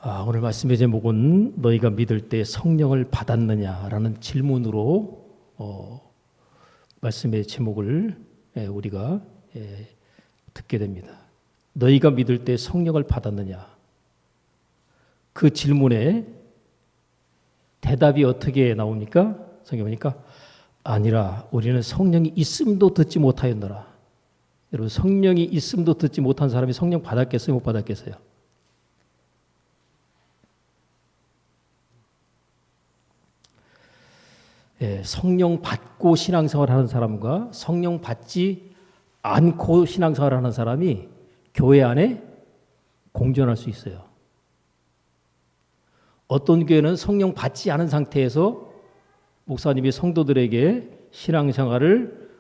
오늘 말씀의 제목은 너희가 믿을 때 성령을 받았느냐라는 질문으로 말씀의 제목을 우리가 듣게 됩니다. 너희가 믿을 때 성령을 받았느냐? 그 질문에 대답이 어떻게 나옵니까? 성경 보니까 아니라 우리는 성령이 있음도 듣지 못하였노라. 여러분, 성령이 있음도 듣지 못한 사람이 성령 받았겠어요? 못 받았겠어요? 성령 받고 신앙생활 하는 사람과 성령 받지 않고 신앙생활 하는 사람이 교회 안에 공존할 수 있어요. 어떤 교회는 성령 받지 않은 상태에서 목사님이 성도들에게 신앙생활을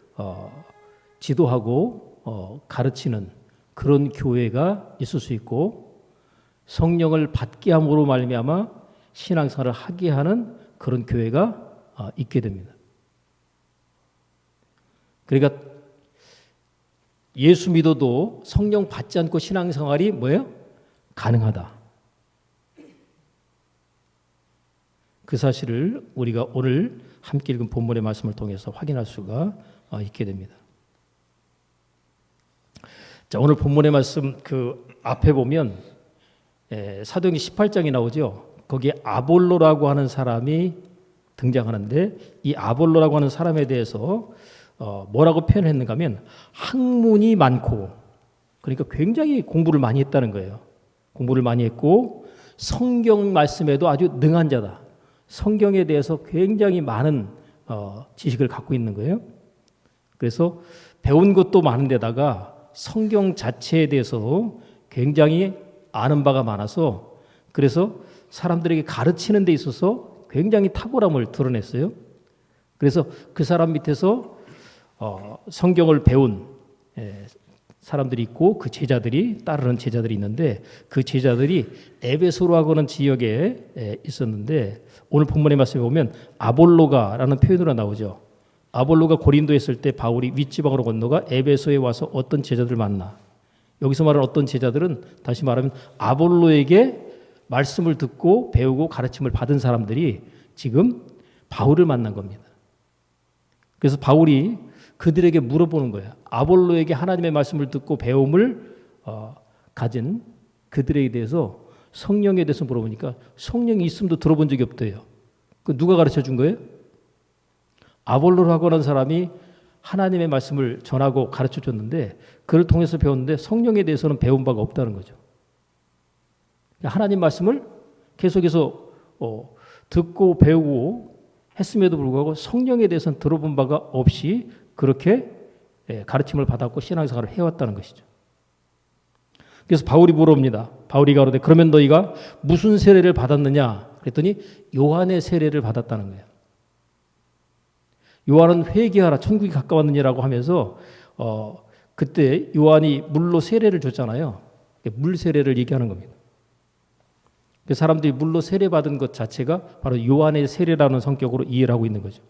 지도하고 가르치는 그런 교회가 있을 수 있고, 성령을 받게 함으로 말미암아 신앙생활을 하게 하는 그런 교회가 있게 됩니다. 그러니까 예수 믿어도 성령 받지 않고 신앙생활이 뭐예요? 가능하다. 그 사실을 우리가 오늘 함께 읽은 본문의 말씀을 통해서 확인할 수가 있게 됩니다. 자, 오늘 본문의 말씀 그 앞에 보면 사도행전 18장이 나오죠. 거기에 아볼로라고 하는 사람이 등장하는데, 이 아볼로라고 하는 사람에 대해서 뭐라고 표현했는가 하면 학문이 많고, 그러니까 굉장히 공부를 많이 했다는 거예요. 공부를 많이 했고 성경 말씀에도 아주 능한 자다. 성경에 대해서 굉장히 많은 지식을 갖고 있는 거예요. 그래서 배운 것도 많은데다가 성경 자체에 대해서도 굉장히 아는 바가 많아서, 그래서 사람들에게 가르치는 데 있어서 굉장히 탁월함을 드러냈어요. 그래서 그 사람 밑에서 성경을 배운 사람들이 있고, 그 제자들이 따르는 제자들이 있는데, 그 제자들이 에베소라고 하는 지역에 있었는데, 오늘 본문의 말씀에 보면 아볼로가라는 표현으로 나오죠. 아볼로가 고린도에 있을 때 바울이 윗지방으로 건너가 에베소에 와서 어떤 제자들을 만나. 여기서 말하는 어떤 제자들은 다시 말하면 아볼로에게 말씀을 듣고 배우고 가르침을 받은 사람들이 지금 바울을 만난 겁니다. 그래서 바울이 그들에게 물어보는 거예요. 아볼로에게 하나님의 말씀을 듣고 배움을 가진 그들에 대해서, 성령에 대해서 물어보니까 성령이 있음도 들어본 적이 없대요. 그 누가 가르쳐 준 거예요? 아볼로라고 하는 사람이 하나님의 말씀을 전하고 가르쳐 줬는데, 그를 통해서 배웠는데 성령에 대해서는 배운 바가 없다는 거죠. 하나님 말씀을 계속해서 듣고 배우고 했음에도 불구하고 성령에 대해서는 들어본 바가 없이 그렇게 가르침을 받았고 신앙생활을 해왔다는 것이죠. 그래서 바울이 물어봅니다. 바울이 가로되 그러면 너희가 무슨 세례를 받았느냐? 그랬더니 요한의 세례를 받았다는 거예요. 요한은 회개하라 천국이 가까웠느니라고 하면서 그때 요한이 물로 세례를 줬잖아요. 물 세례를 얘기하는 겁니다. 사람들이 물로 세례받은 것 자체가 바로 요한의 세례라는 성격으로 이해를 하고 있는 거죠.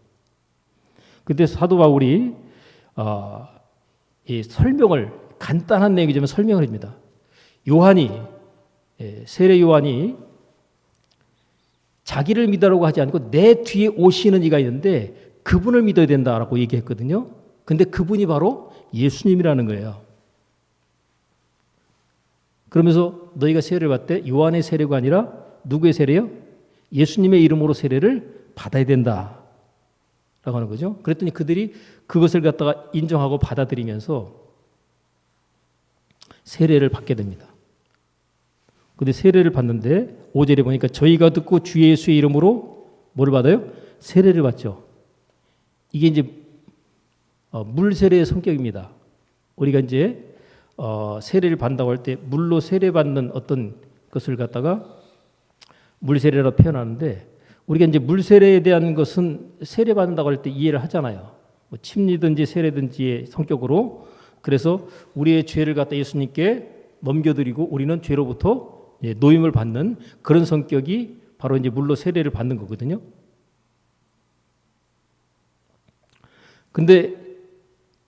그때 사도 바울이 이 설명을, 간단한 내용이지만 설명을 합니다. 요한이, 세례 요한이 자기를 믿으라고 하지 않고 내 뒤에 오시는 이가 있는데 그분을 믿어야 된다라고 얘기했거든요. 근데 그분이 바로 예수님이라는 거예요. 그러면서 너희가 세례를 받되 요한의 세례가 아니라 누구의 세례요? 예수님의 이름으로 세례를 받아야 된다라고 하는 거죠. 그랬더니 그들이 그것을 갖다가 인정하고 받아들이면서 세례를 받게 됩니다. 그런데 세례를 받는데 5절에 보니까 저희가 듣고 주 예수의 이름으로 뭐를 받아요? 세례를 받죠. 이게 이제 물 세례의 성격입니다. 우리가 이제 세례를 받는다고 할 때 물로 세례받는 어떤 것을 갖다가 물세례라고 표현하는데, 우리가 이제 물세례에 대한 것은 세례받는다고 할 때 이해를 하잖아요. 뭐 침례든지 세례든지의 성격으로. 그래서 우리의 죄를 갖다 예수님께 넘겨드리고 우리는 죄로부터 노임을 받는 그런 성격이 바로 이제 물로 세례를 받는 거거든요. 근데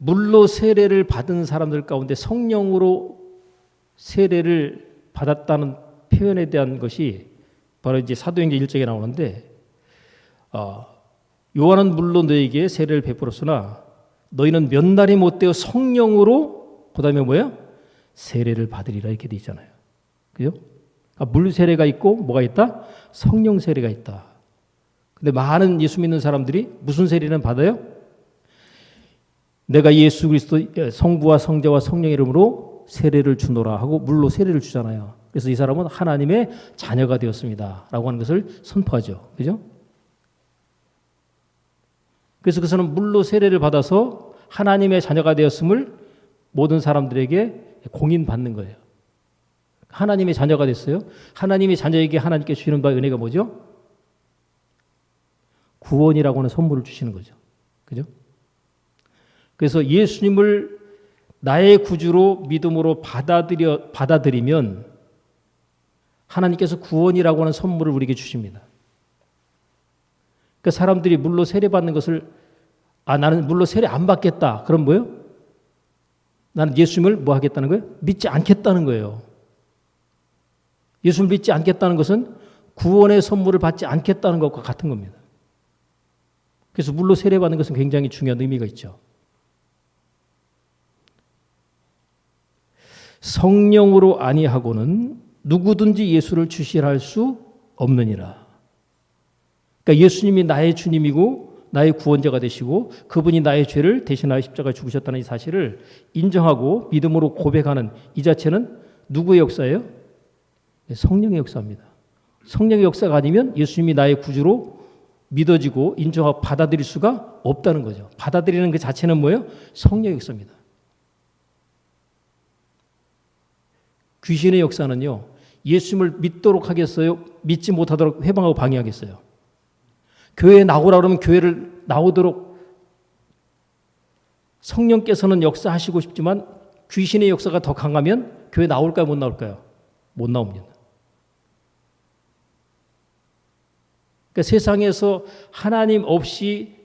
물로 세례를 받은 사람들 가운데 성령으로 세례를 받았다는 표현에 대한 것이 바로 이제 사도행전 1장에 나오는데 요한은 물론 너에게 세례를 베풀었으나 너희는 몇 날이 못되어 성령으로 그다음에 뭐야? 세례를 받으리라 이렇게 돼 있잖아요. 그죠? 물 세례가 있고 뭐가 있다? 성령 세례가 있다. 근데 많은 예수 믿는 사람들이 무슨 세례는 받아요? 내가 예수 그리스도 성부와 성자와 성령의 이름으로 세례를 주노라 하고 물로 세례를 주잖아요. 그래서 이 사람은 하나님의 자녀가 되었습니다 라고 하는 것을 선포하죠. 그죠? 그래서 그 사람은 물로 세례를 받아서 하나님의 자녀가 되었음을 모든 사람들에게 공인받는 거예요. 하나님의 자녀가 됐어요. 하나님의 자녀에게 하나님께 주시는 바의 은혜가 뭐죠? 구원이라고 하는 선물을 주시는 거죠. 그죠? 그래서 예수님을 나의 구주로 믿음으로 받아들이면 하나님께서 구원이라고 하는 선물을 우리에게 주십니다. 그러니까 사람들이 물로 세례받는 것을 나는 물로 세례 안 받겠다. 그럼 뭐예요? 나는 예수님을 뭐 하겠다는 거예요? 믿지 않겠다는 거예요. 예수를 믿지 않겠다는 것은 구원의 선물을 받지 않겠다는 것과 같은 겁니다. 그래서 물로 세례받는 것은 굉장히 중요한 의미가 있죠. 성령으로 아니하고는 누구든지 예수를 주시할 수 없느니라. 그러니까 예수님이 나의 주님이고 나의 구원자가 되시고 그분이 나의 죄를 대신하여 십자가에 죽으셨다는 이 사실을 인정하고 믿음으로 고백하는 이 자체는 누구의 역사예요? 성령의 역사입니다. 성령의 역사가 아니면 예수님이 나의 구주로 믿어지고 인정하고 받아들일 수가 없다는 거죠. 받아들이는 그 자체는 뭐예요? 성령의 역사입니다. 귀신의 역사는요, 예수님을 믿도록 하겠어요? 믿지 못하도록 회방하고 방해하겠어요? 교회에 나오라 그러면 교회를 나오도록 성령께서는 역사하시고 싶지만 귀신의 역사가 더 강하면 교회 나올까요? 못 나올까요? 못 나옵니다. 그러니까 세상에서 하나님 없이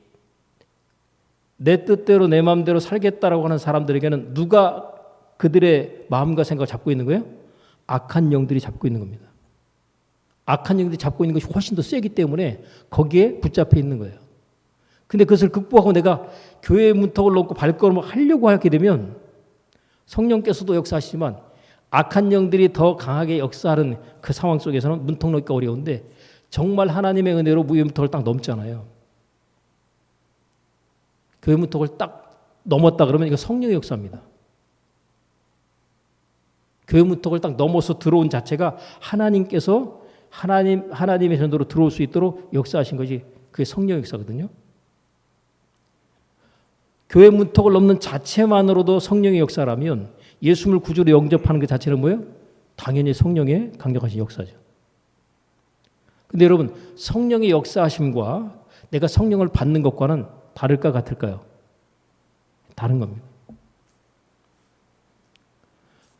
내 뜻대로 내 마음대로 살겠다라고 하는 사람들에게는 누가 그들의 마음과 생각을 잡고 있는 거예요? 악한 영들이 잡고 있는 겁니다. 악한 영들이 잡고 있는 것이 훨씬 더 세기 때문에 거기에 붙잡혀 있는 거예요. 근데 그것을 극복하고 내가 교회의 문턱을 넘고 발걸음을 하려고 하게 되면 성령께서도 역사하시지만 악한 영들이 더 강하게 역사하는 그 상황 속에서는 문턱 넘기가 어려운데 정말 하나님의 은혜로 무의 문턱을 딱 넘잖아요. 교회 문턱을 딱 넘었다 그러면 이거 성령의 역사입니다. 교회 문턱을 딱 넘어서 들어온 자체가 하나님께서 하나님의 전도로 들어올 수 있도록 역사하신 것이 그게 성령 역사거든요. 교회 문턱을 넘는 자체만으로도 성령의 역사라면 예수님을 구주로 영접하는 그 자체는 뭐예요? 당연히 성령의 강력하신 역사죠. 근데 여러분, 성령의 역사하심과 내가 성령을 받는 것과는 다를까 같을까요? 다른 겁니다.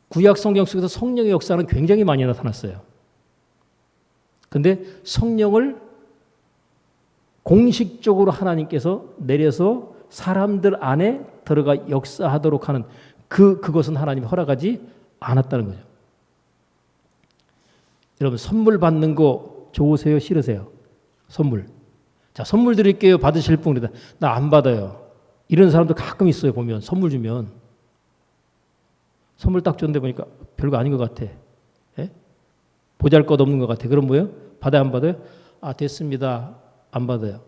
구약 성경 속에서 성령의 역사는 굉장히 많이 나타났어요. 근데 성령을 공식적으로 하나님께서 내려서 사람들 안에 들어가 역사하도록 하는 그것은 하나님이 허락하지 않았다는 거죠. 여러분, 선물 받는 거 좋으세요? 싫으세요? 선물. 자, 선물 드릴게요. 받으실 분. 나 안 받아요. 이런 사람도 가끔 있어요. 보면 선물 주면. 선물 딱 줬는데 보니까 별거 아닌 것 같아. 예? 보잘것없는 것 같아. 그럼 뭐예요? 받아요? 안 받아요? 됐습니다. 안 받아요.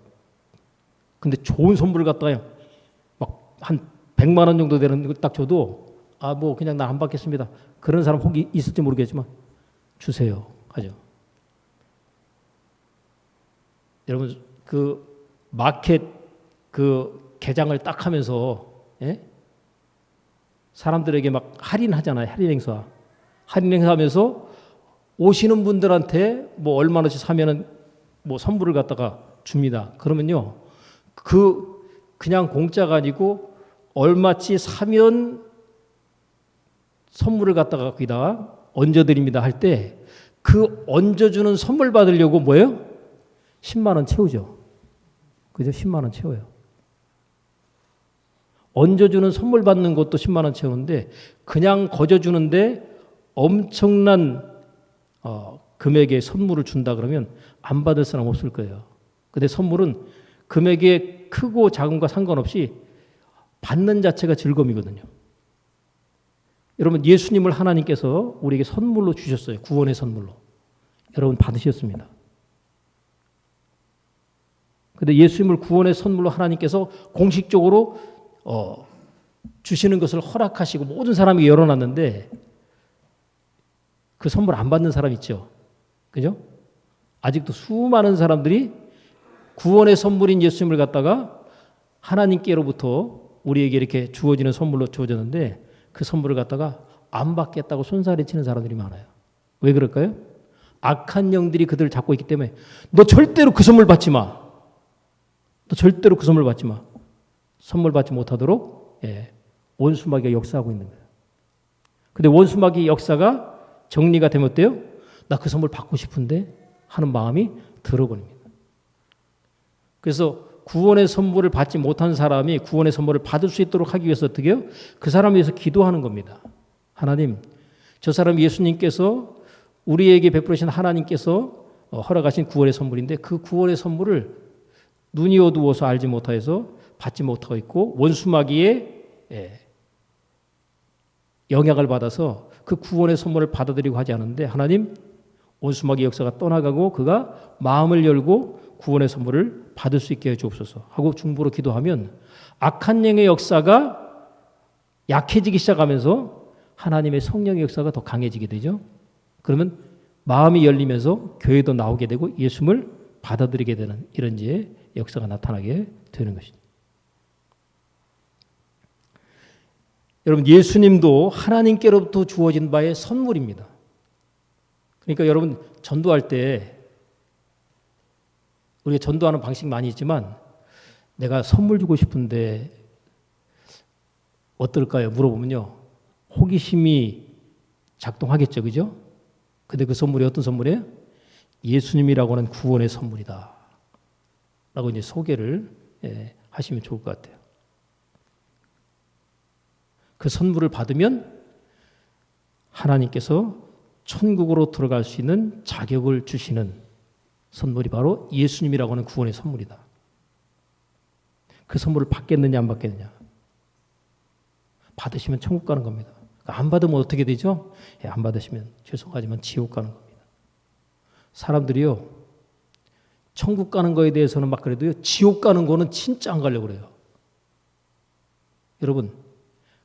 근데 좋은 선물을 갖다가 막 한 100만 원 정도 되는 걸 딱 줘도 뭐 그냥 나 안 받겠습니다. 그런 사람 혹 있을지 모르겠지만 주세요. 하죠. 여러분, 그 마켓 그 개장을 딱 하면서 사람들에게 막 할인하잖아요. 할인 행사. 할인 행사하면서 오시는 분들한테 뭐 얼마나씩 사면은 뭐 선물을 갖다가 줍니다. 그러면요, 그냥 공짜가 아니고 얼마치 사면 선물을 갖다가 거기다가 얹어드립니다 할 때 그 얹어주는 선물 받으려고 뭐예요? 10만 원 채우죠. 그죠? 10만 원 채워요. 얹어주는 선물 받는 것도 10만 원 채우는데 그냥 거저주는데 엄청난 금액의 선물을 준다 그러면 안 받을 사람 없을 거예요. 근데 선물은 금액의 크고 작음과 상관없이 받는 자체가 즐거움이거든요. 여러분, 예수님을 하나님께서 우리에게 선물로 주셨어요. 구원의 선물로. 여러분 받으셨습니다. 근데 예수님을 구원의 선물로 하나님께서 공식적으로 주시는 것을 허락하시고 모든 사람이 열어놨는데 그 선물 안 받는 사람 있죠. 그죠? 아직도 수많은 사람들이 구원의 선물인 예수님을 갖다가 하나님께로부터 우리에게 이렇게 주어지는 선물로 주어졌는데 그 선물을 갖다가 안 받겠다고 손살에 치는 사람들이 많아요. 왜 그럴까요? 악한 영들이 그들을 잡고 있기 때문에 너 절대로 그 선물 받지 마. 너 절대로 그 선물 받지 마. 선물 받지 못하도록 원수마귀가 역사하고 있는 거예요. 근데 원수마귀 역사가 정리가 되면 어때요? 나 그 선물 받고 싶은데 하는 마음이 들어버립니다. 그래서 구원의 선물을 받지 못한 사람이 구원의 선물을 받을 수 있도록 하기 위해서 어떻게 해요? 그 사람을 위해서 기도하는 겁니다. 하나님, 저 사람 예수님께서 우리에게 베풀으신 하나님께서 허락하신 구원의 선물인데 그 구원의 선물을 눈이 어두워서 알지 못하여서 받지 못하고 있고 원수마귀의 영향을 받아서 그 구원의 선물을 받아들이고 하지 않는데 하나님, 원수마귀 역사가 떠나가고 그가 마음을 열고 구원의 선물을 받을 수 있게 해주옵소서 하고 중보로 기도하면 악한 영의 역사가 약해지기 시작하면서 하나님의 성령의 역사가 더 강해지게 되죠. 그러면 마음이 열리면서 교회도 나오게 되고 예수님을 받아들이게 되는 이런 이제 역사가 나타나게 되는 것이죠. 여러분, 예수님도 하나님께로부터 주어진 바의 선물입니다. 그러니까 여러분, 전도할 때 우리가 전도하는 방식 많이 있지만 내가 선물 주고 싶은데 어떨까요? 물어보면요. 호기심이 작동하겠죠. 그죠? 근데 그 선물이 어떤 선물이에요? 예수님이라고 하는 구원의 선물이다. 라고 이제 소개를 하시면 좋을 것 같아요. 그 선물을 받으면 하나님께서 천국으로 들어갈 수 있는 자격을 주시는 선물이 바로 예수님이라고 하는 구원의 선물이다. 그 선물을 받겠느냐 안 받겠느냐. 받으시면 천국 가는 겁니다. 안 받으면 어떻게 되죠? 안 받으시면 죄송하지만 지옥 가는 겁니다. 사람들이요, 천국 가는 거에 대해서는 막 그래도요, 지옥 가는 거는 진짜 안 가려고 그래요. 여러분,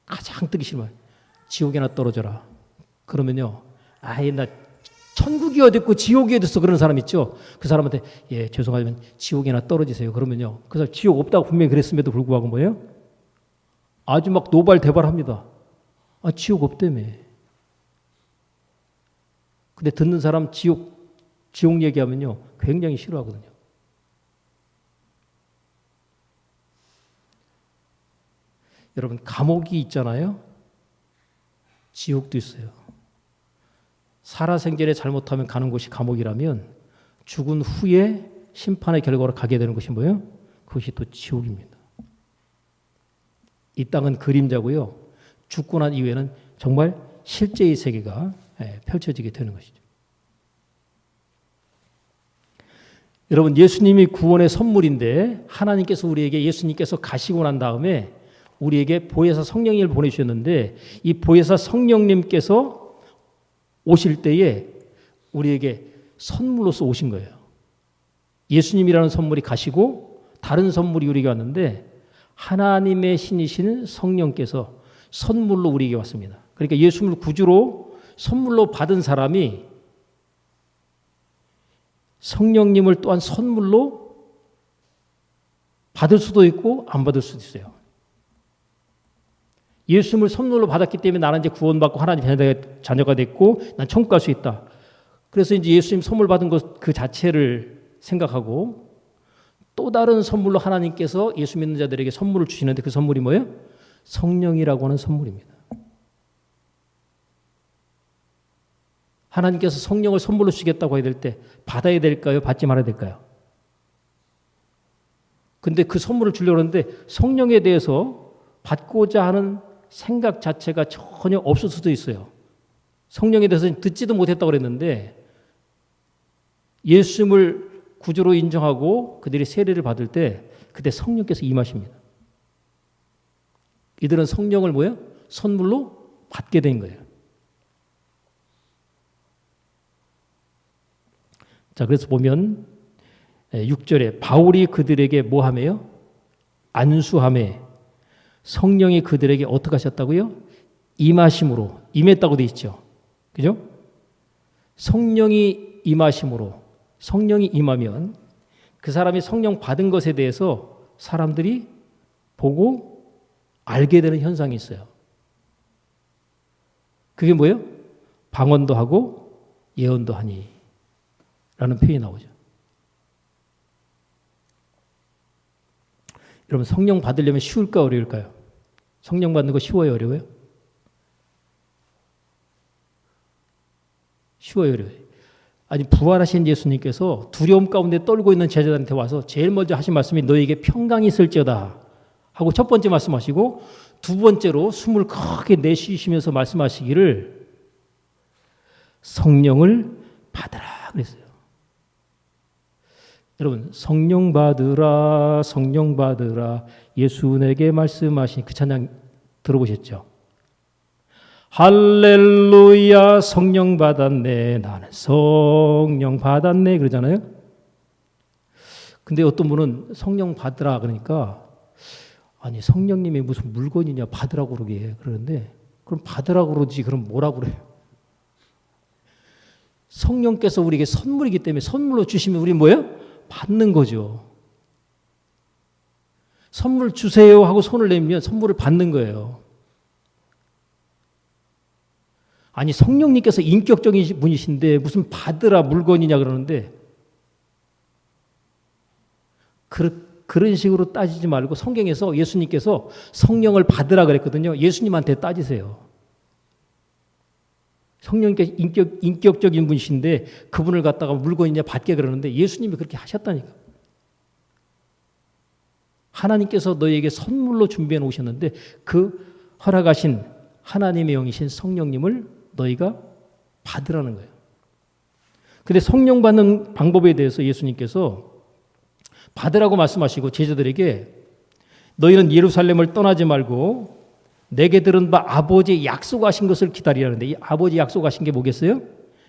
가장 뜨기 싫으면 지옥에나 떨어져라. 그러면요, 아예 나 천국이 어딨고 지옥이 어딨어 그러는 사람 있죠. 그 사람한테 죄송하지만 지옥에나 떨어지세요. 그러면요, 그 사람 지옥 없다고 분명히 그랬음에도 불구하고 뭐예요? 아주 막 노발대발합니다. 지옥 없다며. 근데 듣는 사람 지옥 얘기하면요 굉장히 싫어하거든요. 여러분, 감옥이 있잖아요. 지옥도 있어요. 살아생전에 잘못하면 가는 곳이 감옥이라면 죽은 후에 심판의 결과로 가게 되는 것이 뭐예요? 그것이 또 지옥입니다. 이 땅은 그림자고요. 죽고 난 이후에는 정말 실제의 세계가 펼쳐지게 되는 것이죠. 여러분, 예수님이 구원의 선물인데 하나님께서 우리에게 예수님께서 가시고 난 다음에 우리에게 보혜사 성령님을 보내주셨는데 이 보혜사 성령님께서 오실 때에 우리에게 선물로서 오신 거예요. 예수님이라는 선물이 가시고 다른 선물이 우리에게 왔는데 하나님의 신이신 성령께서 선물로 우리에게 왔습니다. 그러니까 예수님을 구주로 선물로 받은 사람이 성령님을 또한 선물로 받을 수도 있고 안 받을 수도 있어요. 예수님을 선물로 받았기 때문에 나는 이제 구원받고 하나님 자녀가 됐고 난 천국 갈 수 있다. 그래서 이제 예수님 선물 받은 것 그 자체를 생각하고 또 다른 선물로 하나님께서 예수 믿는 자들에게 선물을 주시는데 그 선물이 뭐예요? 성령이라고 하는 선물입니다. 하나님께서 성령을 선물로 주시겠다고 해야 될 때 받아야 될까요? 받지 말아야 될까요? 근데 그 선물을 주려고 하는데 성령에 대해서 받고자 하는 생각 자체가 전혀 없을 수도 있어요. 성령에 대해서 듣지도 못했다고 그랬는데 예수님을 구주로 인정하고 그들이 세례를 받을 때 그때 성령께서 임하십니다. 이들은 성령을 뭐예요? 선물로 받게 된 거예요. 자, 그래서 보면 6절에 바울이 그들에게 뭐 하매요? 안수하매 성령이 그들에게 어떻게 하셨다고요? 임하심으로, 임했다고 돼 있죠. 그죠? 성령이 임하심으로, 성령이 임하면 그 사람이 성령 받은 것에 대해서 사람들이 보고 알게 되는 현상이 있어요. 그게 뭐예요? 방언도 하고 예언도 하니 라는 표현이 나오죠. 여러분, 성령 받으려면 쉬울까 어려울까요? 성령 받는 거 쉬워요 어려워요? 쉬워요 어려워요? 아니, 부활하신 예수님께서 두려움 가운데 떨고 있는 제자들한테 와서 제일 먼저 하신 말씀이 너에게 평강이 있을지어다 하고 첫 번째 말씀하시고, 두 번째로 숨을 크게 내쉬시면서 말씀하시기를 성령을 받으라 그랬어요. 여러분, 성령 받으라, 성령 받으라, 예수 내게 말씀하신 그 찬양 들어보셨죠? 할렐루야, 성령 받았네, 나는 성령 받았네 그러잖아요. 근데 어떤 분은 성령 받으라 그러니까 아니, 성령님이 무슨 물건이냐 받으라고 그러는데, 그럼 받으라고 그러지 그럼 뭐라고 그래요? 성령께서 우리에게 선물이기 때문에 선물로 주시면 우리 뭐예요? 받는 거죠. 선물 주세요 하고 손을 내밀면 선물을 받는 거예요. 아니, 성령님께서 인격적인 분이신데 무슨 받으라 물건이냐 그러는데, 그런 식으로 따지지 말고 성경에서 예수님께서 성령을 받으라 그랬거든요. 예수님한테 따지세요. 성령님께서 인격적인 분이신데 그분을 갖다가 물건이냐 받게 그러는데 예수님이 그렇게 하셨다니까. 하나님께서 너희에게 선물로 준비해 놓으셨는데 그 허락하신 하나님의 영이신 성령님을 너희가 받으라는 거예요. 근데 성령 받는 방법에 대해서 예수님께서 받으라고 말씀하시고 제자들에게 너희는 예루살렘을 떠나지 말고 내게 들은 바 아버지 약속하신 것을 기다리라는데, 이 아버지 약속하신 게 뭐겠어요?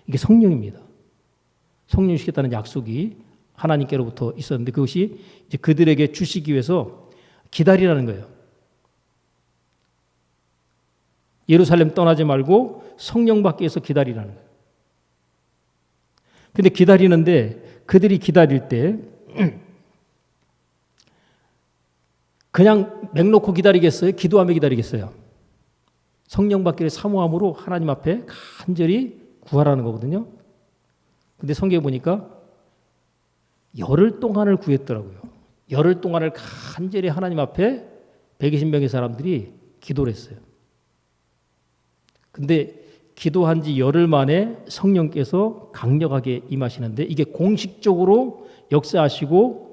이게 성령입니다. 성령 주시겠다는 약속이 하나님께로부터 있었는데 그것이 이제 그들에게 주시기 위해서 기다리라는 거예요. 예루살렘 떠나지 말고 성령 받기 위해서 기다리라는 거예요. 근데 기다리는데 그들이 기다릴 때 그냥 맹놓고 기다리겠어요? 기도하며 기다리겠어요? 성령 받기를 사모함으로 하나님 앞에 간절히 구하라는 거거든요. 근데 성경에 보니까 열흘 동안을 구했더라고요. 열흘 동안을 간절히 하나님 앞에 120명의 사람들이 기도를 했어요. 근데 기도한 지 열흘 만에 성령께서 강력하게 임하시는데 이게 공식적으로 역사하시고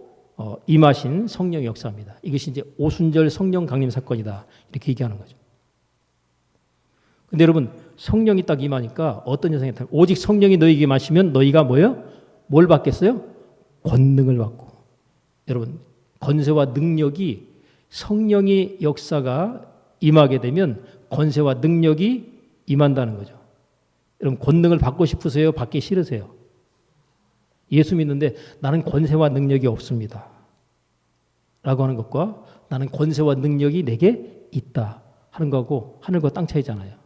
임하신 성령의 역사입니다. 이것이 이제 오순절 성령 강림 사건이다 이렇게 얘기하는 거죠. 근데 여러분, 성령이 딱 임하니까 어떤 현상이 나타나요? 오직 성령이 너희에게 임하시면 너희가 뭐예요? 뭘 받겠어요? 권능을 받고. 여러분, 권세와 능력이 성령의 역사가 임하게 되면 권세와 능력이 임한다는 거죠. 여러분, 권능을 받고 싶으세요? 받기 싫으세요? 예수 믿는데 나는 권세와 능력이 없습니다 라고 하는 것과 나는 권세와 능력이 내게 있다 하는 거하고 하늘과 땅 차이잖아요.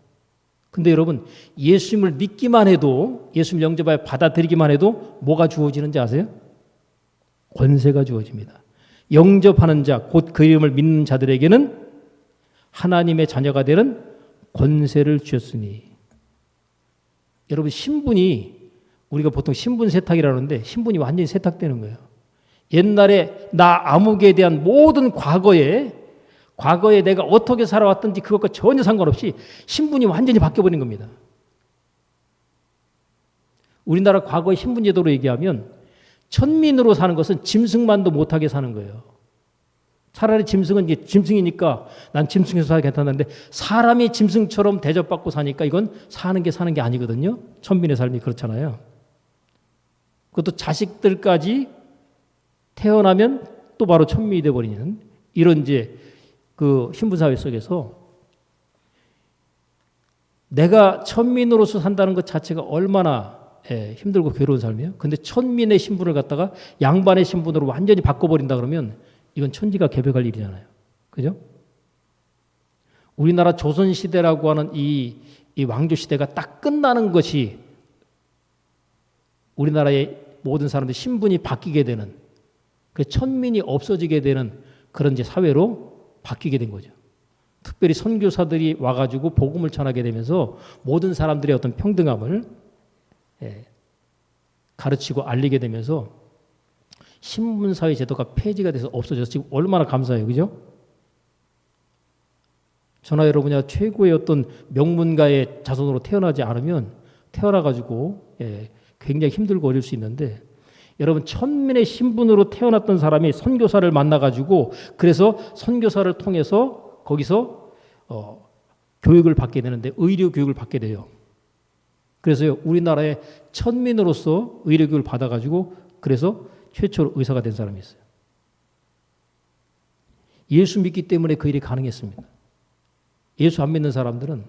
근데 여러분, 예수님을 믿기만 해도, 예수님 영접하여 받아들이기만 해도 뭐가 주어지는지 아세요? 권세가 주어집니다. 영접하는 자, 곧 그 이름을 믿는 자들에게는 하나님의 자녀가 되는 권세를 주셨으니. 여러분, 신분이, 우리가 보통 신분 세탁이라는데 신분이 완전히 세탁되는 거예요. 옛날에 나 아무개에 대한 모든 과거에 내가 어떻게 살아왔든지 그것과 전혀 상관없이 신분이 완전히 바뀌어버린 겁니다. 우리나라 과거의 신분제도로 얘기하면 천민으로 사는 것은 짐승만도 못하게 사는 거예요. 차라리 짐승은 이제 짐승이니까 난 짐승에서 살기 괜찮은데 사람이 짐승처럼 대접받고 사니까 이건 사는 게 아니거든요. 천민의 삶이 그렇잖아요. 그것도 자식들까지 태어나면 또 바로 천민이 되어버리는 이런 이제 그 신분사회 속에서 내가 천민으로서 산다는 것 자체가 얼마나 힘들고 괴로운 삶이에요. 근데 천민의 신분을 갖다가 양반의 신분으로 완전히 바꿔버린다 그러면 이건 천지가 개벽할 일이잖아요. 그죠? 우리나라 조선시대라고 하는 이 왕조시대가 딱 끝나는 것이 우리나라의 모든 사람들 신분이 바뀌게 되는, 천민이 없어지게 되는 그런 이제 사회로 바뀌게 된 거죠. 특별히 선교사들이 와가지고 복음을 전하게 되면서 모든 사람들의 어떤 평등함을 가르치고 알리게 되면서 신분사회 제도가 폐지가 돼서 없어져서 지금 얼마나 감사해요. 그죠? 저나 여러분이 최고의 어떤 명문가의 자손으로 태어나지 않으면 태어나가지고 굉장히 힘들고 어려울 수 있는데, 여러분 천민의 신분으로 태어났던 사람이 선교사를 만나가지고 그래서 선교사를 통해서 거기서 교육을 받게 되는데 의료 교육을 받게 돼요. 그래서 우리나라의 천민으로서 의료 교육을 받아가지고 그래서 최초로 의사가 된 사람이 있어요. 예수 믿기 때문에 그 일이 가능했습니다. 예수 안 믿는 사람들은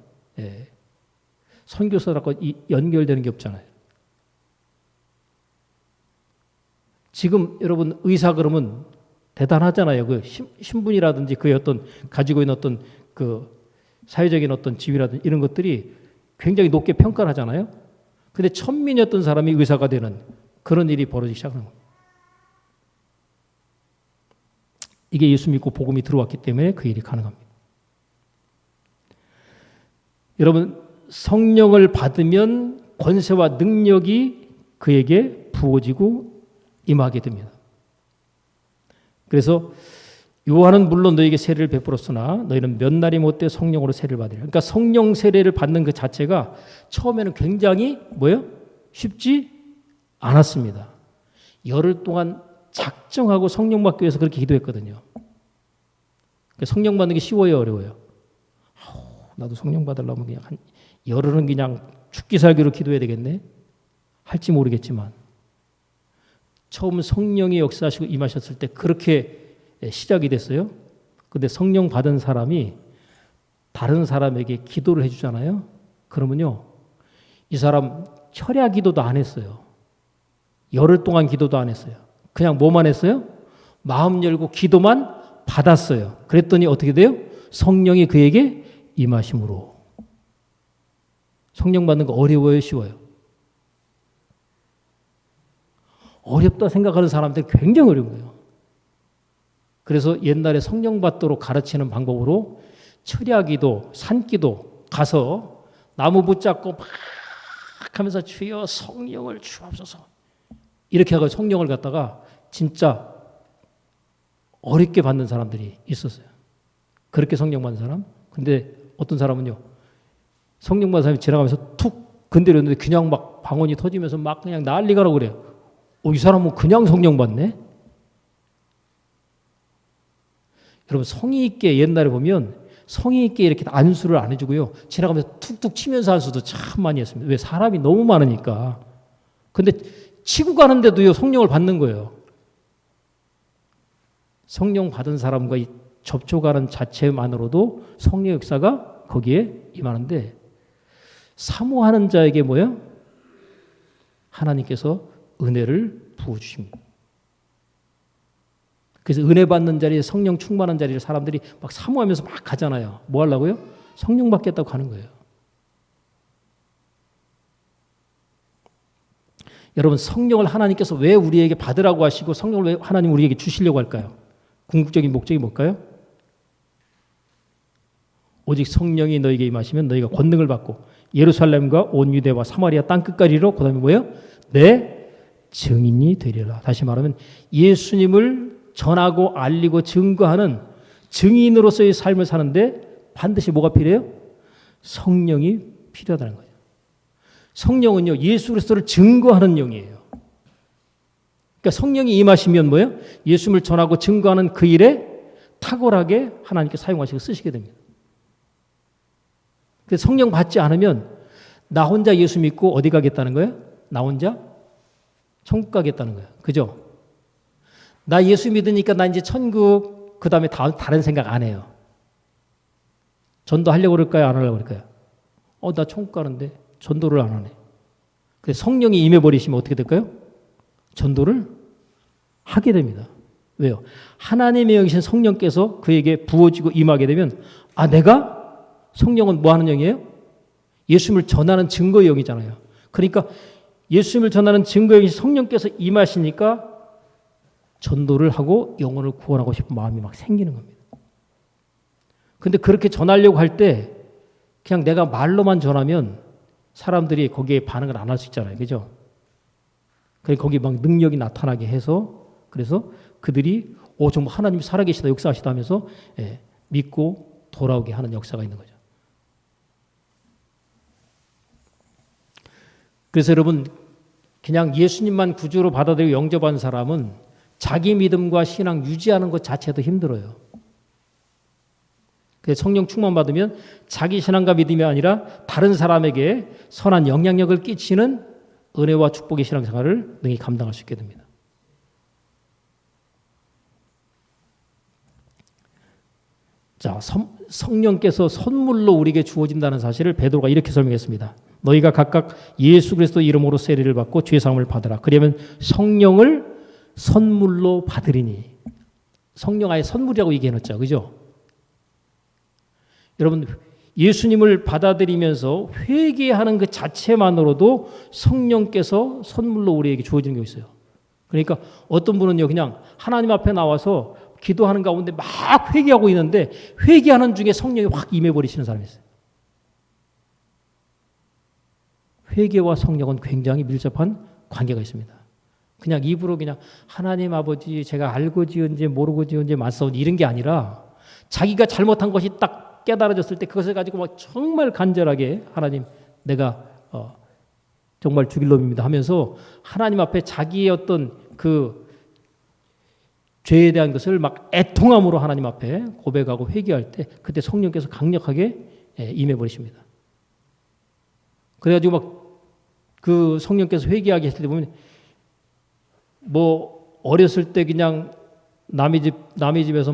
선교사라고 연결되는 게 없잖아요. 지금 여러분 의사 그러면 대단하잖아요. 그 신분이라든지 그의 어떤 가지고 있는 어떤 그 사회적인 어떤 지위라든지 이런 것들이 굉장히 높게 평가를 하잖아요. 근데 천민이었던 사람이 의사가 되는 그런 일이 벌어지기 시작하는 겁니다. 이게 예수 믿고 복음이 들어왔기 때문에 그 일이 가능합니다. 여러분 성령을 받으면 권세와 능력이 그에게 부어지고 임하게 됩니다. 그래서 요한은 물론 너에게 세례를 베풀었으나 너희는 몇 날이 못돼 성령으로 세례를 받으리라. 그러니까 성령 세례를 받는 그 자체가 처음에는 굉장히 쉽지 않았습니다. 열흘 동안 작정하고 성령 받기 위해서 그렇게 기도했거든요. 성령 받는 게 쉬워요, 어려워요? 나도 성령 받으려면 그냥 한 열흘은 그냥 죽기 살기로 기도해야 되겠네? 할지 모르겠지만 처음 성령이 역사하시고 임하셨을 때 그렇게 시작이 됐어요. 근데 성령 받은 사람이 다른 사람에게 기도를 해주잖아요. 그러면요, 이 사람 철야 기도도 안 했어요. 열흘 동안 기도도 안 했어요. 그냥 뭐만 했어요? 마음 열고 기도만 받았어요. 그랬더니 어떻게 돼요? 성령이 그에게 임하심으로. 성령 받는 거 어려워요, 쉬워요? 어렵다 생각하는 사람들은 굉장히 어려운 거예요. 그래서 옛날에 성령 받도록 가르치는 방법으로 철야기도, 산기도 가서 나무 붙잡고 막 하면서 주여 성령을 주옵소서 이렇게 하고 성령을 갖다가 진짜 어렵게 받는 사람들이 있었어요. 그렇게 성령 받는 사람. 근데 어떤 사람은요, 성령 받은 사람이 지나가면서 툭 건드렸는데 그냥 막 방언이 터지면서 막 그냥 난리가 나고 그래요. 이 사람은 그냥 성령 받네? 여러분 성의 있게 옛날에 보면 성의 있게 이렇게 안수를 안 해주고요. 지나가면서 툭툭 치면서 안수도 참 많이 했습니다. 왜? 사람이 너무 많으니까. 근데 치고 가는데도요 성령을 받는 거예요. 성령 받은 사람과 이 접촉하는 자체만으로도 성령 역사가 거기에 임하는데, 사모하는 자에게 하나님께서 은혜를 부어주십니다. 그래서 은혜 받는 자리에 성령 충만한 자리를 사람들이 막 사모하면서 막 가잖아요. 뭐 하려고요? 성령 받겠다고 가는 거예요. 여러분 성령을 하나님께서 왜 우리에게 받으라고 하시고 성령을 왜 하나님 우리에게 주시려고 할까요? 궁극적인 목적이 뭘까요? 오직 성령이 너에게 임하시면 너희가 권능을 받고 예루살렘과 온 유대와 사마리아 땅끝까지로, 그 다음에 내 증인이 되리라. 다시 말하면 예수님을 전하고 알리고 증거하는 증인으로서의 삶을 사는데 반드시 뭐가 필요해요? 성령이 필요하다는 거예요. 성령은요 예수 그리스도를 증거하는 영이에요. 그러니까 성령이 임하시면 예수님을 전하고 증거하는 그 일에 탁월하게 하나님께 사용하시고 쓰시게 됩니다. 그래서 성령 받지 않으면 나 혼자 예수 믿고 어디 가겠다는 거예요? 나 혼자 천국 가겠다는 거예요. 그죠? 나 예수 믿으니까 나 이제 천국, 그 다음에 다른 생각 안 해요. 전도하려고 그럴까요? 안 하려고 그럴까요? 나 천국 가는데 전도를 안 하네. 그래서 성령이 임해버리시면 어떻게 될까요? 전도를 하게 됩니다. 왜요? 하나님의 영이신 성령께서 그에게 부어지고 임하게 되면 내가 성령은 뭐 하는 영이에요? 예수님을 전하는 증거의 영이잖아요. 그러니까 예수님을 전하는 증거의 영이신 성령께서 임하시니까 전도를 하고 영혼을 구원하고 싶은 마음이 막 생기는 겁니다. 근데 그렇게 전하려고 할 때 그냥 내가 말로만 전하면 사람들이 거기에 반응을 안 할 수 있잖아요. 그죠? 그래서 거기 막 능력이 나타나게 해서 그래서 그들이 정말 하나님이 살아계시다 역사하시다 하면서 믿고 돌아오게 하는 역사가 있는 거죠. 그래서 여러분 그냥 예수님만 구주로 받아들이고 영접한 사람은 자기 믿음과 신앙 유지하는 것 자체도 힘들어요. 그래서 성령 충만 받으면 자기 신앙과 믿음이 아니라 다른 사람에게 선한 영향력을 끼치는 은혜와 축복의 신앙생활을 능히 감당할 수 있게 됩니다. 자, 성령께서 선물로 우리에게 주어진다는 사실을 베드로가 이렇게 설명했습니다. 너희가 각각 예수 그리스도 이름으로 세례를 받고 죄 사함을 받으라. 그러면 성령을 선물로 받으리니. 성령 아예 선물이라고 얘기해놓죠. 그죠? 여러분 예수님을 받아들이면서 회개하는 그 자체만으로도 성령께서 선물로 우리에게 주어지는 게 있어요. 그러니까 어떤 분은요 그냥 하나님 앞에 나와서 기도하는 가운데 막 회개하고 있는데 회개하는 중에 성령이 확 임해버리시는 사람이 있어요. 회개와 성령은 굉장히 밀접한 관계가 있습니다. 그냥 입으로 그냥 하나님 아버지 제가 알고 지은지 모르고 지은지 맞사오니 이런 게 아니라 자기가 잘못한 것이 딱 깨달아졌을 때 그것을 가지고 막 정말 간절하게 하나님 내가 정말 죽일 놈입니다 하면서 하나님 앞에 자기의 어떤 그 죄에 대한 것을 막 애통함으로 하나님 앞에 고백하고 회개할 때 그때 성령께서 강력하게 임해버리십니다. 그래가지고 막 그 성령께서 회개하게 했을 때 보면 뭐 어렸을 때 그냥 남의 집에서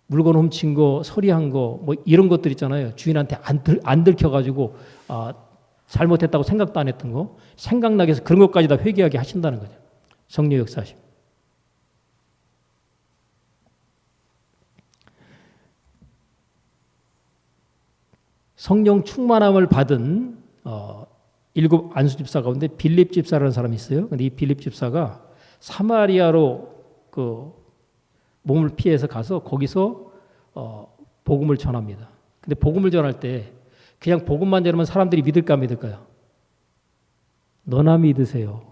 물건 훔친 거, 서리한 거, 뭐 이런 것들 있잖아요. 주인한테 안 들켜가지고 잘못했다고 생각도 안 했던 거 생각나게 해서 그런 것까지 다 회개하게 하신다는 거죠. 성령 역사하심. 성령 충만함을 받은 7 안수 집사 가운데 빌립 집사라는 사람이 있어요. 근데 이 빌립 집사가 사마리아로 그 몸을 피해서 가서 거기서 복음을 전합니다. 근데 복음을 전할 때 그냥 복음만 전하면 사람들이 믿을까 안 믿을까요? 너나 믿으세요.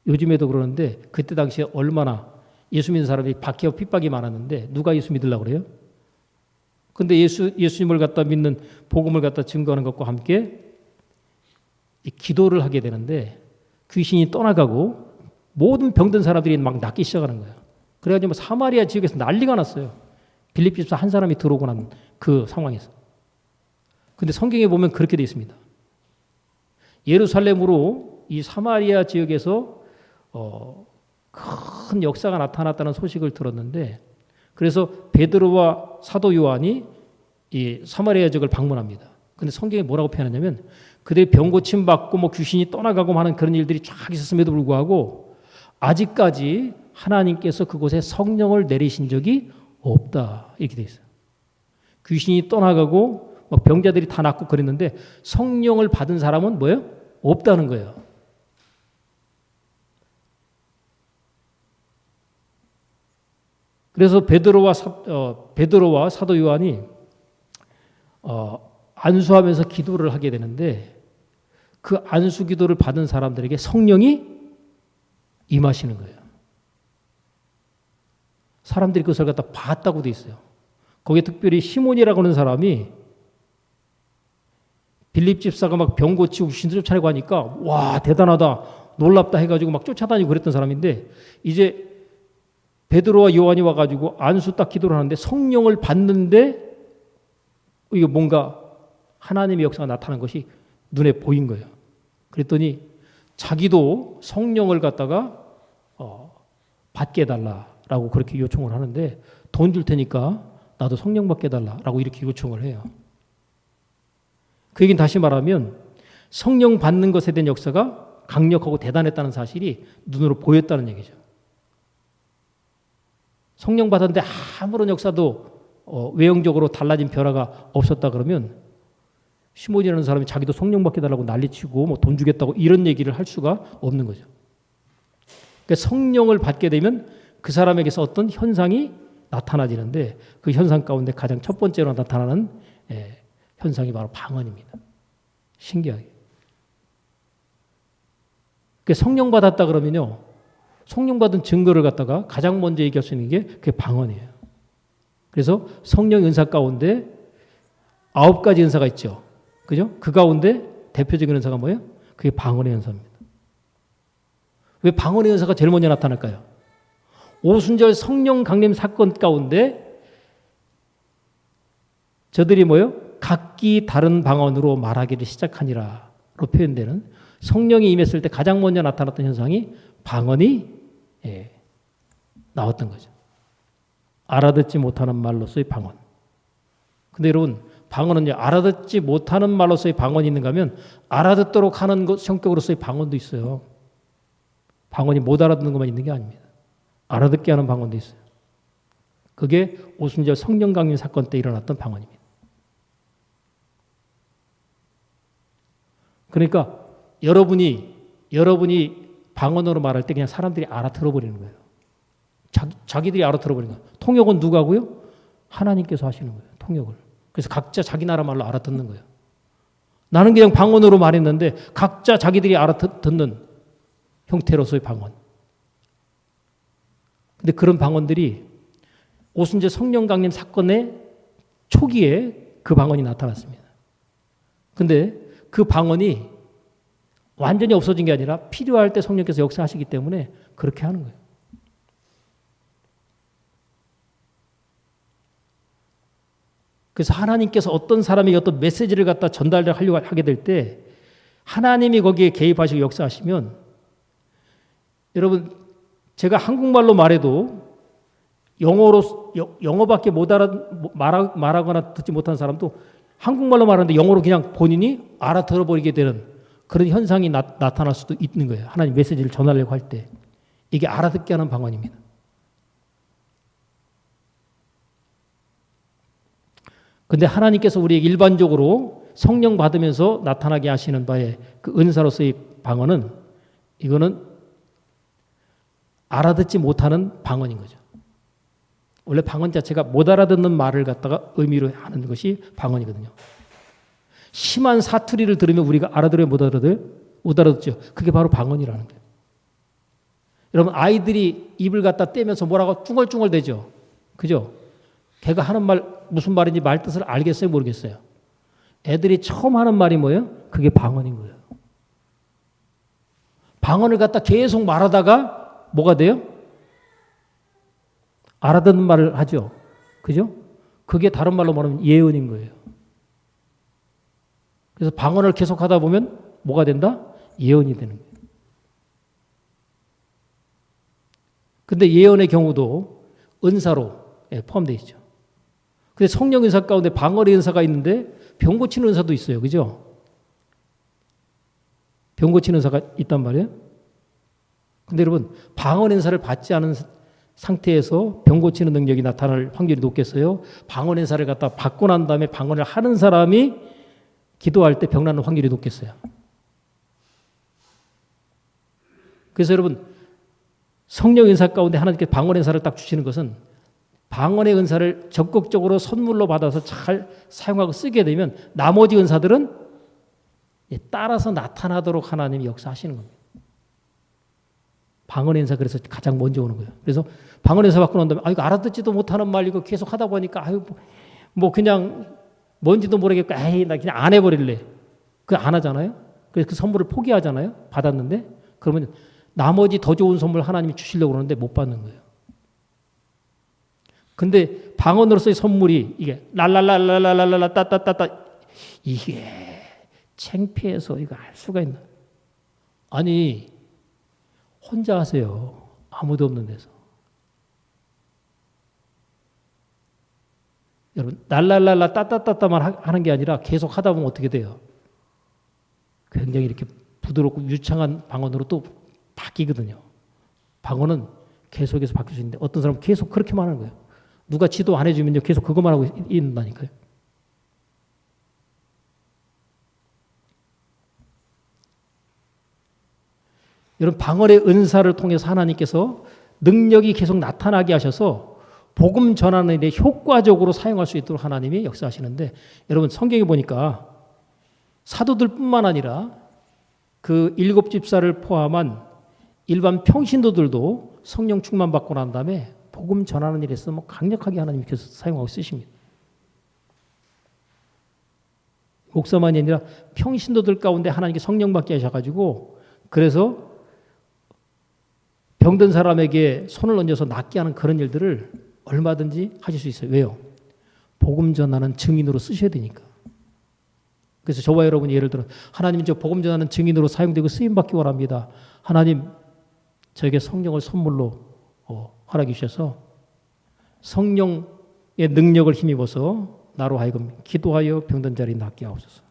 요즘에도 그러는데 그때 당시에 얼마나 예수 믿는 사람이 박해와 핍박이 많았는데 누가 예수 믿으려고 그래요? 근데 예수님을 갖다 믿는 복음을 갖다 증거하는 것과 함께 기도를 하게 되는데 귀신이 떠나가고 모든 병든 사람들이 막 낫기 시작하는 거예요. 그래가지고 사마리아 지역에서 난리가 났어요. 빌립 집사 한 사람이 들어오고 난 그 상황에서. 근데 성경에 보면 그렇게 되어 있습니다. 예루살렘으로 이 사마리아 지역에서 큰 역사가 나타났다는 소식을 들었는데 그래서 베드로와 사도 요한이 이 사마리아 지역을 방문합니다. 근데 성경에 뭐라고 표현하냐면 그들이 병 고침 받고 뭐 귀신이 떠나가고 하는 그런 일들이 쫙 있었음에도 불구하고 아직까지 하나님께서 그곳에 성령을 내리신 적이 없다 이렇게 돼 있어요. 귀신이 떠나가고 막 병자들이 다 낫고 그랬는데 성령을 받은 사람은 뭐예요? 없다는 거예요. 그래서 베드로와 사도 요한이 안수하면서 기도를 하게 되는데 그 안수 기도를 받은 사람들에게 성령이 임하시는 거예요. 사람들이 그것을 갖다 봤다고 돼 있어요. 거기에 특별히 시몬이라고 하는 사람이 빌립 집사가 막 병 고치고 귀신들 쫓아내고 하니까 와 대단하다 놀랍다 해가지고 막 쫓아다니고 그랬던 사람인데 이제 베드로와 요한이 와가지고 안수 딱 기도를 하는데 성령을 받는데 이게 뭔가 하나님의 역사가 나타난 것이 눈에 보인 거예요. 그랬더니 자기도 성령을 갖다가 받게 해달라라고 그렇게 요청을 하는데 돈 줄 테니까 나도 성령 받게 해달라라고 이렇게 요청을 해요. 그 얘기는 다시 말하면 성령 받는 것에 대한 역사가 강력하고 대단했다는 사실이 눈으로 보였다는 얘기죠. 성령 받았는데 아무런 역사도 외형적으로 달라진 변화가 없었다 그러면 시몬이라는 사람이 자기도 성령 받게 해달라고 난리치고 뭐 돈 주겠다고 이런 얘기를 할 수가 없는 거죠. 그러니까 성령을 받게 되면 그 사람에게서 어떤 현상이 나타나지는데 그 현상 가운데 가장 첫 번째로 나타나는 현상이 바로 방언입니다. 신기하게. 그러니까 성령 받았다 그러면요. 성령 받은 증거를 갖다가 가장 먼저 얘기할 수 있는 게 그게 방언이에요. 그래서 성령 은사 가운데 9가지 은사가 있죠. 그죠? 그 가운데 대표적인 은사가 뭐예요? 그게 방언의 은사입니다. 왜 방언의 은사가 제일 먼저 나타날까요? 오순절 성령 강림 사건 가운데 저들이 뭐예요? 각기 다른 방언으로 말하기를 시작하니라로 표현되는 성령이 임했을 때 가장 먼저 나타났던 현상이 방언이 나왔던 거죠. 알아듣지 못하는 말로서의 방언. 근데 여러분 방언은요, 알아듣지 못하는 말로서의 방언이 있는가 하면 알아듣도록 하는 성격으로서의 방언도 있어요. 방언이 못 알아듣는 것만 있는 게 아닙니다. 알아듣게 하는 방언도 있어요. 그게 오순절 성령 강림 사건 때 일어났던 방언입니다. 그러니까 여러분이 방언으로 말할 때 그냥 사람들이 알아들어 버리는 거예요. 자기들이 알아들어 버리는 거예요. 통역은 누가 하고요? 하나님께서 하시는 거예요. 통역을. 그래서 각자 자기 나라 말로 알아듣는 거예요. 나는 그냥 방언으로 말했는데 각자 자기들이 알아듣는 형태로서의 방언. 근데 그런 방언들이 오순절 성령 강림 사건의 초기에 그 방언이 나타났습니다. 근데 그 방언이 완전히 없어진 게 아니라 필요할 때 성령께서 역사하시기 때문에 그렇게 하는 거예요. 그래서 하나님께서 어떤 사람에게 어떤 메시지를 갖다 전달하려고 하게 될 때 하나님이 거기에 개입하시고 역사하시면 여러분 제가 한국말로 말해도 영어밖에 못 말하거나 듣지 못하는 사람도 한국말로 말하는데 영어로 그냥 본인이 알아들어 버리게 되는 그런 현상이 나타날 수도 있는 거예요. 하나님 메시지를 전하려고 할 때. 이게 알아듣게 하는 방언입니다. 근데 하나님께서 우리에게 일반적으로 성령 받으면서 나타나게 하시는 바의 그 은사로서의 방언은 이거는 알아듣지 못하는 방언인 거죠. 원래 방언 자체가 못 알아듣는 말을 갖다가 의미로 하는 것이 방언이거든요. 심한 사투리를 들으면 우리가 알아들어요? 못 알아들어요? 못 알아듣죠. 그게 바로 방언이라는 거예요. 여러분 아이들이 입을 갖다 떼면서 뭐라고 쭝얼쭝얼 대죠. 그죠? 걔가 하는 말 무슨 말인지 말 뜻을 알겠어요? 모르겠어요? 애들이 처음 하는 말이 뭐예요? 그게 방언인 거예요. 방언을 갖다 계속 말하다가 뭐가 돼요? 알아듣는 말을 하죠. 그죠? 그게 다른 말로 말하면 예언인 거예요. 그래서 방언을 계속 하다 보면 뭐가 된다? 예언이 되는 거예요. 근데 예언의 경우도 은사로 포함되어 있죠. 근데 성령 은사 가운데 방언의 은사가 있는데 병 고치는 은사도 있어요. 그죠? 병 고치는 은사가 있단 말이에요. 근데 여러분 방언 은사를 받지 않은 상태에서 병 고치는 능력이 나타날 확률이 높겠어요? 방언 은사를 갖다 받고 난 다음에 방언을 하는 사람이 기도할 때 병 나는 확률이 높겠어요? 그래서 여러분 성령 은사 가운데 하나님께 방언 은사를 딱 주시는 것은 방언의 은사를 적극적으로 선물로 받아서 잘 사용하고 쓰게 되면 나머지 은사들은 따라서 나타나도록 하나님이 역사하시는 겁니다. 방언의 은사 그래서 가장 먼저 오는 거예요. 그래서 방언의 은사 받고 난 다음에 이거 알아듣지도 못하는 말 이거 계속 하다 보니까 뭐 그냥 뭔지도 모르겠고 나 그냥 안 해버릴래. 그거 안 하잖아요. 그래서 그 선물을 포기하잖아요. 받았는데 그러면 나머지 더 좋은 선물 하나님이 주시려고 그러는데 못 받는 거예요. 근데 방언으로서의 선물이 이게 랄랄랄랄랄랄라 따따따따 이게 창피해서 이거 할 수가 있나? 아니, 혼자 하세요. 아무도 없는 데서. 여러분, 날랄랄라 따따따따만 하는 게 아니라 계속 하다 보면 어떻게 돼요? 굉장히 이렇게 부드럽고 유창한 방언으로 또 바뀌거든요. 방언은 계속해서 바뀔 수 있는데 어떤 사람은 계속 그렇게만 하는 거예요. 누가 지도 안 해주면요. 계속 그것만 하고 있는다니까요. 여러분, 방언의 은사를 통해서 하나님께서 능력이 계속 나타나게 하셔서 복음 전하는 일에 효과적으로 사용할 수 있도록 하나님이 역사하시는데, 여러분 성경에 보니까 사도들뿐만 아니라 그 7 집사를 포함한 일반 평신도들도 성령 충만 받고 난 다음에 복음 전하는 일에 있어서 강력하게 하나님께서 사용하고 쓰십니다. 목사만이 아니라 평신도들 가운데 하나님께 성령 받게 하셔가지고, 그래서 병든 사람에게 손을 얹어서 낫게 하는 그런 일들을 얼마든지 하실 수 있어요. 왜요? 복음 전하는 증인으로 쓰셔야 되니까. 그래서 저와 여러분이 예를 들어, 하나님 저 복음 전하는 증인으로 사용되고 쓰임받기 원합니다. 하나님 저에게 성령을 선물로 허락해 주셔서 성령의 능력을 힘입어서 나로 하여금 기도하여 병든 자리 낫게 하옵소서.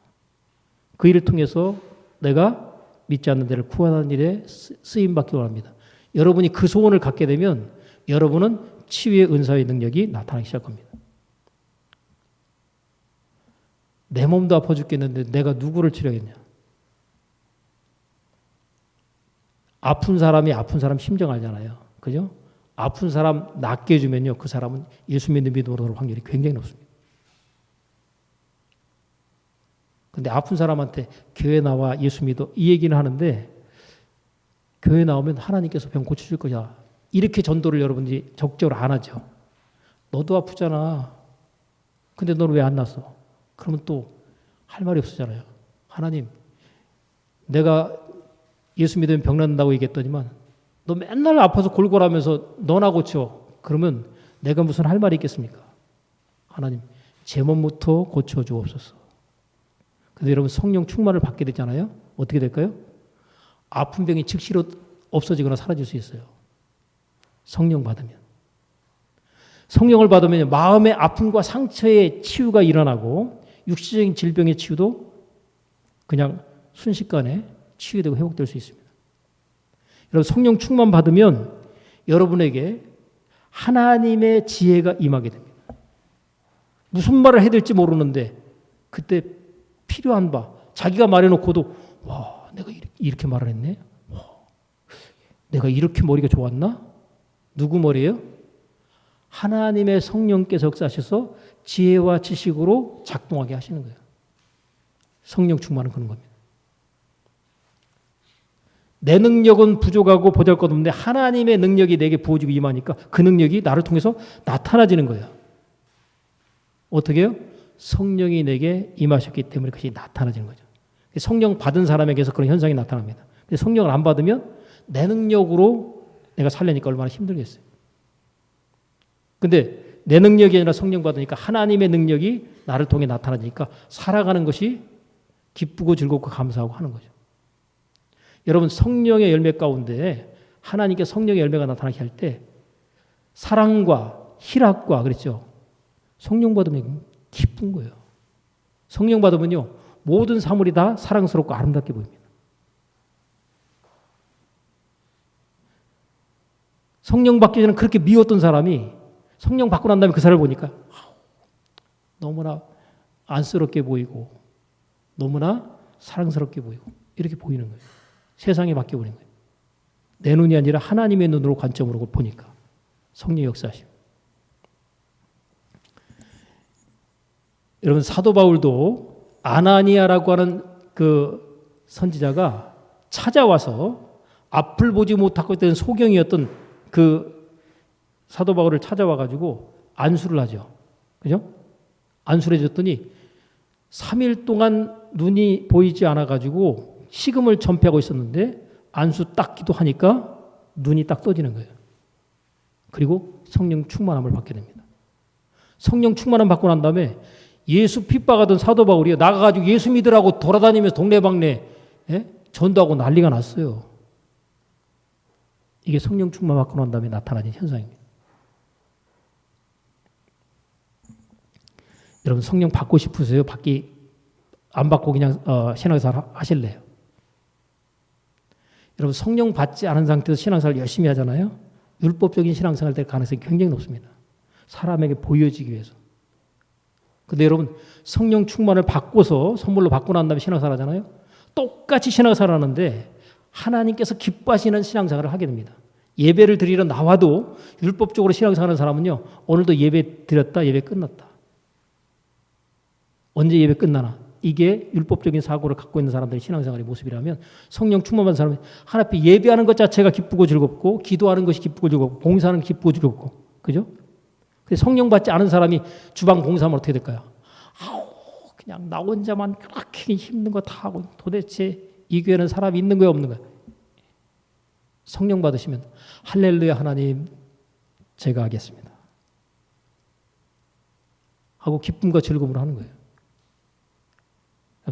그 일을 통해서 내가 믿지 않는 데를 구원하는 일에 쓰임받기 원합니다. 여러분이 그 소원을 갖게 되면 여러분은 치유의 은사의 능력이 나타나기 시작합니다. 내 몸도 아파 죽겠는데 내가 누구를 치료하겠냐? 아픈 사람이 아픈 사람 심정 알잖아요. 그죠? 아픈 사람 낫게 해주면요, 그 사람은 예수 믿는 믿음으로 올 확률이 굉장히 높습니다. 근데 아픈 사람한테 교회 나와 예수 믿어 이 얘기는 하는데, 교회 나오면 하나님께서 병 고쳐줄 거야, 이렇게 전도를 여러분들이 적극적으로 안 하죠. 너도 아프잖아. 근데 너는 왜 안 났어? 그러면 또 할 말이 없으잖아요. 하나님, 내가 예수 믿으면 병 낫는다고 얘기했더니만 너 맨날 아파서 골골하면서 너나 고쳐. 그러면 내가 무슨 할 말이 있겠습니까? 하나님, 제 몸부터 고쳐주옵소서. 근데 여러분 성령 충만을 받게 되잖아요. 어떻게 될까요? 아픈 병이 즉시로 없어지거나 사라질 수 있어요. 성령 받으면. 성령을 받으면 마음의 아픔과 상처의 치유가 일어나고 육체적인 질병의 치유도 그냥 순식간에 치유되고 회복될 수 있습니다. 여러분 성령 충만 받으면 여러분에게 하나님의 지혜가 임하게 됩니다. 무슨 말을 해야 될지 모르는데 그때 필요한 바, 자기가 말해놓고도 와, 내가 이렇게 말을 했네? 와, 내가 이렇게 머리가 좋았나? 누구 머리예요? 하나님의 성령께서 역사하셔서 지혜와 지식으로 작동하게 하시는 거예요. 성령 충만은 그런 겁니다. 내 능력은 부족하고 보잘것없는데 하나님의 능력이 내게 부어지고 임하니까 그 능력이 나를 통해서 나타나지는 거예요. 어떻게 해요? 성령이 내게 임하셨기 때문에 그것이 나타나지는 거죠. 성령 받은 사람에게서 그런 현상이 나타납니다. 성령을 안 받으면 내 능력으로 내가 살려니까 얼마나 힘들겠어요. 근데 내 능력이 아니라 성령 받으니까 하나님의 능력이 나를 통해 나타나니까 살아가는 것이 기쁘고 즐겁고 감사하고 하는 거죠. 여러분 성령의 열매 가운데 하나님께 성령의 열매가 나타나게 할 때 사랑과 희락과 그랬죠. 성령 받으면 기쁜 거예요. 성령 받으면요 모든 사물이 다 사랑스럽고 아름답게 보입니다. 성령 받기 전에 그렇게 미웠던 사람이 성령 받고 난 다음에 그 사람을 보니까 너무나 안쓰럽게 보이고 너무나 사랑스럽게 보이고 이렇게 보이는 거예요. 세상에 바뀌어버린 거예요. 내 눈이 아니라 하나님의 눈으로 관점으로 보니까 성령 역사하시고. 여러분 사도 바울도 아나니아라고 하는 그 선지자가 찾아와서 앞을 보지 못하고 있던 소경이었던 그 사도 바울을 찾아와 가지고 안수를 하죠. 그죠? 안수를 해줬더니 3일 동안 눈이 보이지 않아 가지고 식음을 전폐하고 있었는데 안수 딱 기도하니까 눈이 딱 떠지는 거예요. 그리고 성령 충만함을 받게 됩니다. 성령 충만함 받고 난 다음에 예수 핍박하던 사도 바울이 나가가지고 예수 믿으라고 돌아다니면서 동네방네 전도하고 난리가 났어요. 이게 성령 충만 받고 난 다음에 나타나는 현상입니다. 여러분 성령 받고 싶으세요? 안 받고 그냥 신앙생활 하실래요? 여러분 성령 받지 않은 상태에서 신앙생활 열심히 하잖아요. 율법적인 신앙생활 될 가능성이 굉장히 높습니다. 사람에게 보여지기 위해서. 근데 여러분 성령 충만을 받고서 선물로 받고 난 다음에 신앙생활 하잖아요. 똑같이 신앙생활 하는데 하나님께서 기뻐하시는 신앙생활을 하게 됩니다. 예배를 드리러 나와도 율법적으로 신앙생활하는 사람은요. 오늘도 예배 드렸다. 예배 끝났다. 언제 예배 끝나나. 이게 율법적인 사고를 갖고 있는 사람들의 신앙생활의 모습이라면 성령 충만한 사람은 하나님 앞에 예배하는 것 자체가 기쁘고 즐겁고 기도하는 것이 기쁘고 즐겁고 봉사하는 게 기쁘고 즐겁고 그죠? 근데 성령 받지 않은 사람이 주방 봉사하면 어떻게 될까요? 그냥 나 혼자만 그렇게 힘든 거 다 하고 도대체 이 교회는 사람이 있는 거야 없는 거야? 성령 받으시면 할렐루야 하나님 제가 하겠습니다. 하고 기쁨과 즐거움으로 하는 거예요.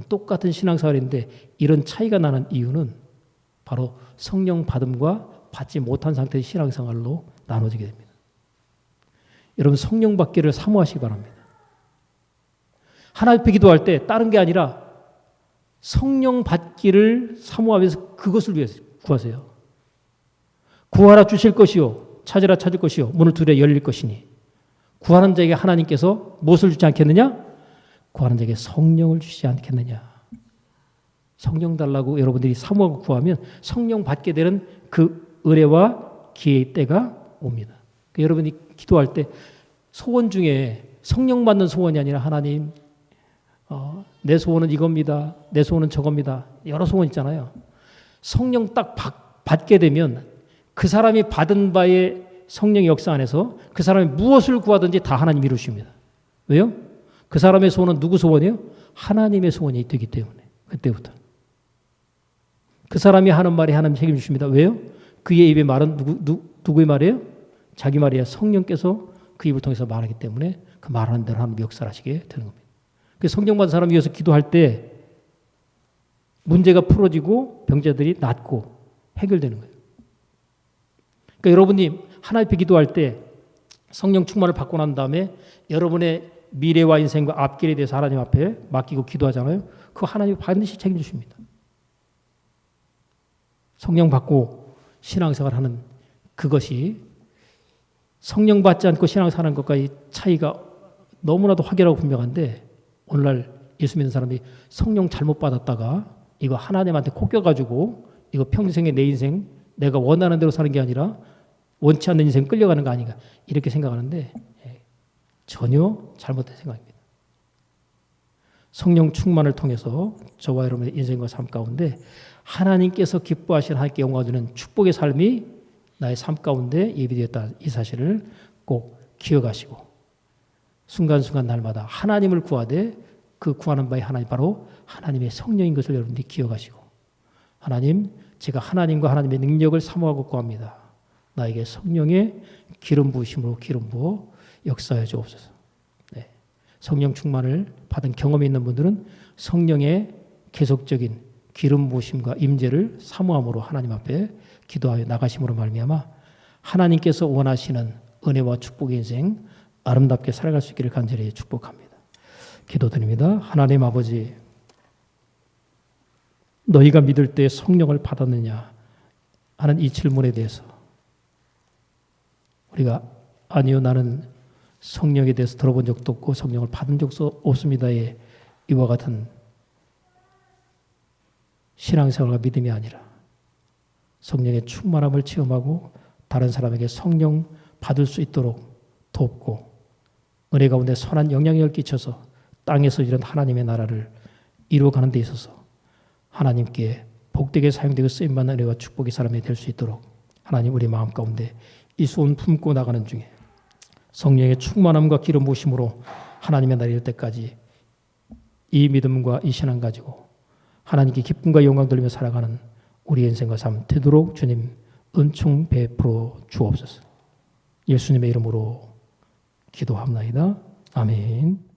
똑같은 신앙생활인데 이런 차이가 나는 이유는 바로 성령 받음과 받지 못한 상태의 신앙생활로 나눠지게 됩니다. 여러분 성령 받기를 사모하시기 바랍니다. 하나님 앞에 기도할 때 다른 게 아니라 성령 받기를 사모하면서 그것을 위해서 구하세요. 구하라 주실 것이요 찾으라 찾을 것이요 문을 두드려 열릴 것이니 구하는 자에게 하나님께서 무엇을 주지 않겠느냐? 구하는 자에게 성령을 주시지 않겠느냐. 성령 달라고 여러분들이 사모하고 구하면 성령 받게 되는 그 은혜와 기회의 때가 옵니다. 그러니까 여러분이 기도할 때 소원 중에 성령 받는 소원이 아니라 하나님 내 소원은 이겁니다. 내 소원은 저겁니다. 여러 소원 있잖아요. 성령 딱 받게 되면 그 사람이 받은 바의 성령의 역사 안에서 그 사람이 무엇을 구하든지 다 하나님이 이루십니다. 왜요? 그 사람의 소원은 누구 소원이에요? 하나님의 소원이 되기 때문에 그때부터 그 사람이 하는 말이 하나님 책임 주십니다. 왜요? 그의 입의 말은 누구의 말이에요? 자기 말이야. 성령께서 그 입을 통해서 말하기 때문에 그 말하는 대로 하나님 역사를 하시게 되는 겁니다. 그래서 성령 받은 사람을 위해서 기도할 때 문제가 풀어지고 병자들이 낫고 해결되는 거예요. 그러니까 여러분이 하나님 앞에 기도할 때 성령 충만을 받고 난 다음에 여러분의 미래와 인생과 앞길에 대해서 하나님 앞에 맡기고 기도하잖아요. 그거 하나님이 반드시 책임주십니다. 성령 받고 신앙생활하는 그것이 성령 받지 않고 신앙생활하는 것과의 차이가 너무나도 확연하고 분명한데 오늘날 예수 믿는 사람이 성령 잘못 받았다가 이거 하나님한테 콕겨가지고 이거 평생의 내 인생 내가 원하는 대로 사는 게 아니라 원치 않는 인생 끌려가는 거 아닌가 이렇게 생각하는데 전혀 잘못된 생각입니다. 성령 충만을 통해서 저와 여러분의 인생과 삶 가운데 하나님께서 기뻐하시는 하나님께 영광 주는 축복의 삶이 나의 삶 가운데 예비되었다 이 사실을 꼭 기억하시고 순간순간 날마다 하나님을 구하되 그 구하는 바에 하나님 바로 하나님의 성령인 것을 여러분들이 기억하시고 하나님 제가 하나님과 하나님의 능력을 사모하고 구합니다. 나에게 성령의 기름 부으심으로 기름 부어 역사해 주옵소서. 네. 성령 충만을 받은 경험이 있는 분들은 성령의 계속적인 기름 부으심과 임재를 사모함으로 하나님 앞에 기도하여 나가심으로 말미암아 하나님께서 원하시는 은혜와 축복의 인생 아름답게 살아갈 수 있기를 간절히 축복합니다. 기도드립니다. 하나님 아버지, 너희가 믿을 때 성령을 받았느냐 하는 이 질문에 대해서 우리가 아니요 나는 성령에 대해서 들어본 적도 없고 성령을 받은 적도 없습니다의 이와 같은 신앙생활과 믿음이 아니라 성령의 충만함을 체험하고 다른 사람에게 성령 받을 수 있도록 돕고 은혜 가운데 선한 영향력을 끼쳐서 땅에서 이런 하나님의 나라를 이루어가는 데 있어서 하나님께 복되게 사용되고 쓰임받는 은혜와 축복의 사람이 될 수 있도록 하나님 우리 마음 가운데 이 소원 품고 나가는 중에 성령의 충만함과 기름 부으심으로 하나님의 날이 될 때까지 이 믿음과 이 신앙 가지고 하나님께 기쁨과 영광 돌리며 살아가는 우리 인생과 삶 되도록 주님 은총 베풀어 주옵소서. 예수님의 이름으로 기도합나이다. 아멘.